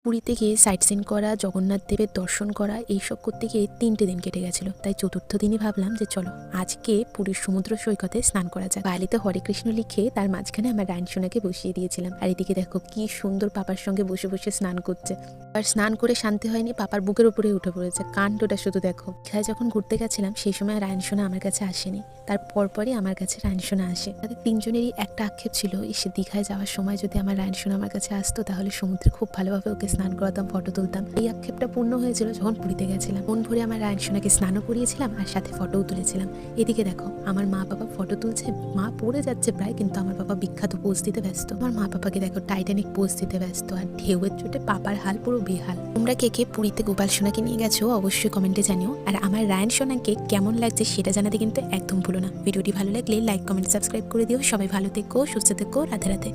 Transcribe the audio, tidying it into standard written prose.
পুরীতে গিয়ে site scene করা, জগন্নাথ দেবের দর্শন করা এইসব করতে গিয়ে 3টে দিন কেটে গেছিল। তাই চতুর্থ দিনই ভাবলাম যে চলো আজকে পুরীর সমুদ্র সৈকতে স্নান করা যাক। বালিতে হরে কৃষ্ণ লিখে তার মাঝখানে আমার রায়নসোনাকে বসিয়ে দিয়েছিলাম। আর এদিকে দেখো কি সুন্দর পাপার সঙ্গে বসে বসে স্নান করছে। আর স্নান করে শান্তি হয়নি, পাপার বুকের উপরে উঠে পড়েছে। কাণ্ডটা শুধু দেখো। দীঘায় যখন ঘুরতে গেছিলাম সেই সময় রায়নসোনা আমার কাছে আসেনি, তার পরপরই আমার কাছে রায়নসোনা আসে। তাদের তিনজনেরই একটা আক্ষেপ ছিল, এসে দীঘায় যাওয়ার সময় যদি আমার রায়নসোনা আমার কাছে আসতো তাহলে সমুদ্রে খুব ভালোভাবে ওকে স্নান করাতাম, ফটো তুলতাম। এই আক্ষেপটা পূর্ণ হয়েছিল যখন পুরীতে গেছিলাম। মন ভরে আমার রায়নসোনাকে স্নানও করিয়েছিলাম আর সাথে ফটোও তুলেছিলাম। এদিকে দেখো আমার মা বাবা ফটো তুলছে, মা পড়ে যাচ্ছে প্রায়, কিন্তু আমার বাবা বিখ্যাত পোজ দিতে ব্যস্ত। আমার মা বাবাকে দেখো টাইটানিক পোজ দিতে ব্যস্ত, আর ঢেউয়ের চোটে পাপার হাল পুরো বেহাল। তোমরা কে কে পুরীতে গোপাল সোনাকে নিয়ে গেছো অবশ্যই কমেন্টে জানিও। আর আমার রায়নসোনাকে কেমন লাগছে সেটা জানাতে কিন্তু একদম ভুলো না। ভিডিওটি ভালো লাগলে লাইক, কমেন্ট, সাবস্ক্রাইব করে দিও। সবাই ভালো থেকো, সুস্থ থেকো, রাধে রাধে।